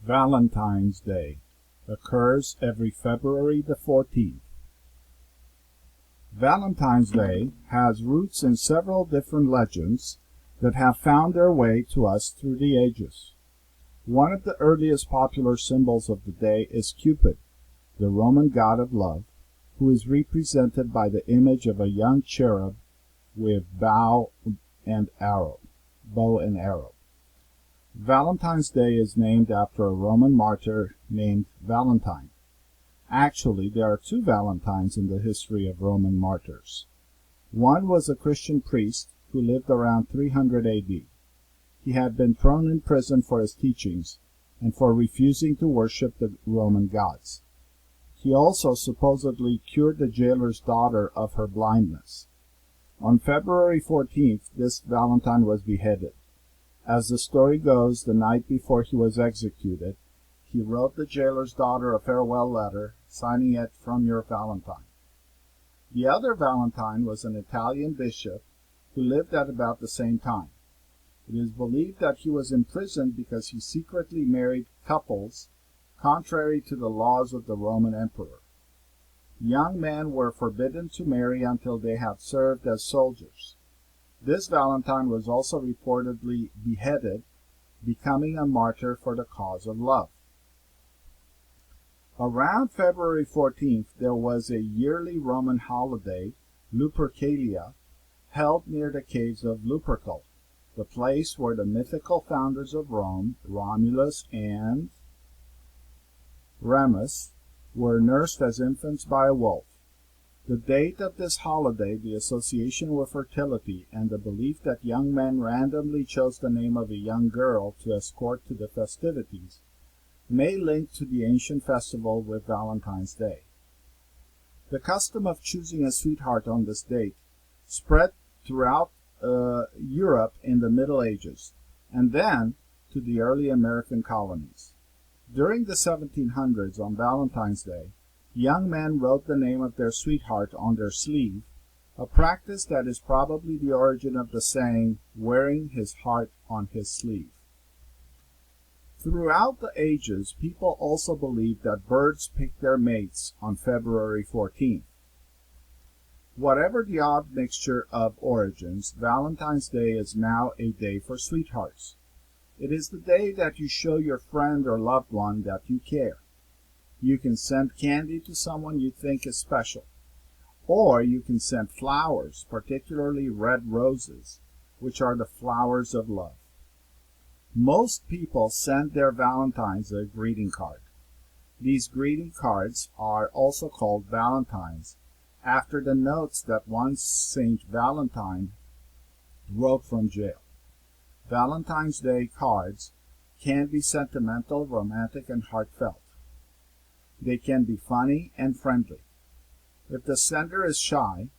Valentine's Day occurs every February the 14th. Valentine's Day has roots in several different legends that have found their way to us through the ages. One of the earliest popular symbols of the day is Cupid, the Roman god of love, who is represented by the image of a young cherub with bow and arrow. Valentine's Day is named after a Roman martyr named Valentine. Actually, there are two Valentines in the history of Roman martyrs. One was a Christian priest who lived around 300 AD. He had been thrown in prison for his teachings and for refusing to worship the Roman gods. He also supposedly cured the jailer's daughter of her blindness. On February 14th, this Valentine was beheaded. As the story goes, the night before he was executed, he wrote the jailer's daughter a farewell letter, signing it "From your Valentine." The other Valentine was an Italian bishop who lived at about the same time. It is believed that he was imprisoned because he secretly married couples contrary to the laws of the Roman emperor. Young men were forbidden to marry until they had served as soldiers. This Valentine was also reportedly beheaded, becoming a martyr for the cause of love. Around February 14th, there was a yearly Roman holiday, Lupercalia, held near the caves of Lupercal, the place where the mythical founders of Rome, Romulus and Remus, were nursed as infants by a wolf. The date of this holiday, the association with fertility, and the belief that young men randomly chose the name of a young girl to escort to the festivities, may link to the ancient festival with Valentine's Day. The custom of choosing a sweetheart on this date spread throughout Europe in the Middle Ages, and then to the early American colonies. During the 1700s, on Valentine's Day, young men wrote the name of their sweetheart on their sleeve, a practice that is probably the origin of the saying, "wearing his heart on his sleeve." Throughout the ages, people also believed that birds pick their mates on February 14th. Whatever the odd mixture of origins, Valentine's Day is now a day for sweethearts. It is the day that you show your friend or loved one that you care. You can send candy to someone you think is special. Or you can send flowers, particularly red roses, which are the flowers of love. Most people send their Valentines a greeting card. These greeting cards are also called Valentines, after the notes that one Saint Valentine wrote from jail. Valentine's Day cards can be sentimental, romantic, and heartfelt. They can be funny and friendly. If the sender is shy,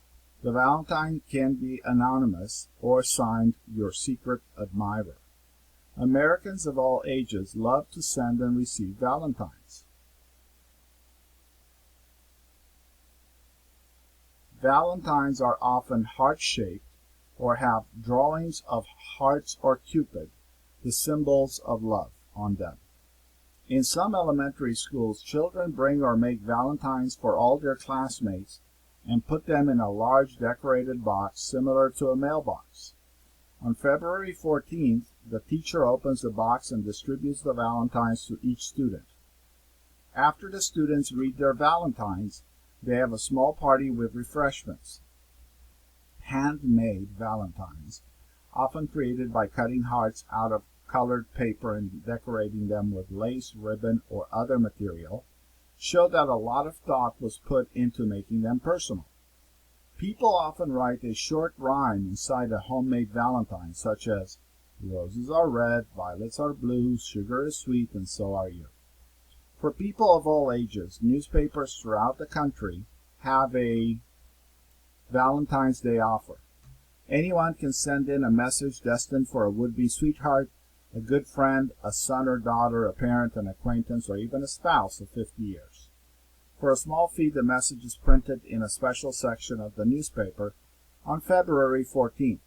the Valentine can be anonymous or signed "Your Secret Admirer." Americans of all ages love to send and receive Valentines. Valentines are often heart-shaped or have drawings of hearts or Cupid, the symbols of love, on them. In some elementary schools, children bring or make Valentines for all their classmates and put them in a large decorated box similar to a mailbox. On February 14th, the teacher opens the box and distributes the Valentines to each student. After the students read their Valentines, they have a small party with refreshments. Handmade Valentines, often created by cutting hearts out of colored paper and decorating them with lace, ribbon, or other material, show that a lot of thought was put into making them personal. People often write a short rhyme inside a homemade Valentine, such as, "Roses are red, violets are blue, sugar is sweet, and so are you." For people of all ages, newspapers throughout the country have a Valentine's Day offer. Anyone can send in a message destined for a would-be sweetheart, a good friend, a son or daughter, a parent, an acquaintance, or even a spouse of 50 years. For a small fee, the message is printed in a special section of the newspaper on February 14th.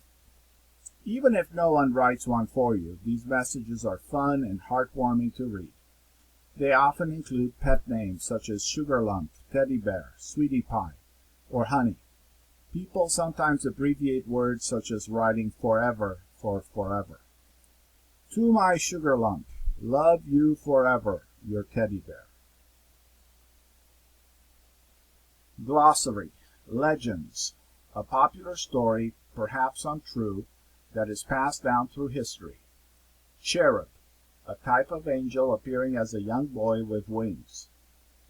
Even if no one writes one for you, these messages are fun and heartwarming to read. They often include pet names such as Sugar Lump, Teddy Bear, Sweetie Pie, or Honey. People sometimes abbreviate words such as writing forever for forever. To my Sugar Lump, love you forever, your teddy bear. Glossary. Legends. A popular story, perhaps untrue, that is passed down through history. Cherub. A type of angel appearing as a young boy with wings.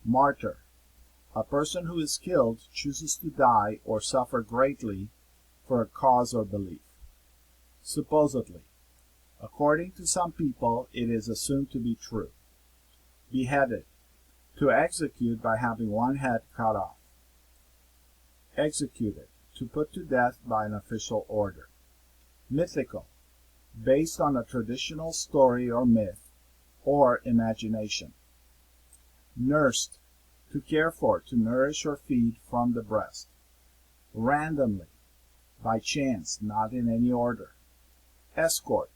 Martyr. A person who is killed chooses to die or suffer greatly for a cause or belief. Supposedly. According to some people, it is assumed to be true. Beheaded. To execute by having one head cut off. Executed. To put to death by an official order. Mythical. Based on a traditional story or myth, or imagination. Nursed. To care for, to nourish or feed from the breast. Randomly. By chance, not in any order. Escort.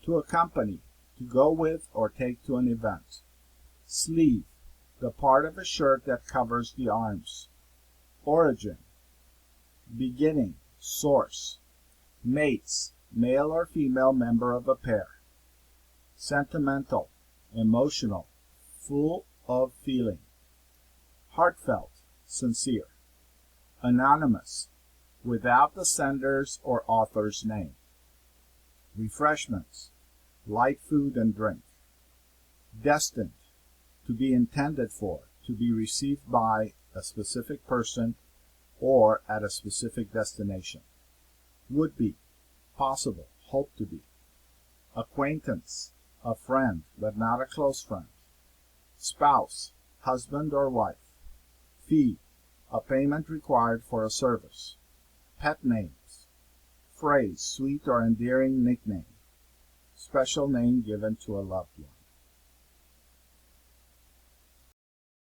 To accompany, to go with or take to an event. Sleeve. The part of a shirt that covers the arms. Origin. Beginning, source. Mates. Male or female member of a pair. Sentimental, emotional, full of feeling. Heartfelt, sincere. Anonymous, without the sender's or author's name. Refreshments, light food and drink. Destined, to be intended for, to be received by a specific person or at a specific destination. Would be, possible, hope to be. Acquaintance, a friend, but not a close friend. Spouse, husband or wife. Fee, a payment required for a service. Pet names. Phrase, sweet or endearing nickname. Special name given to a loved one.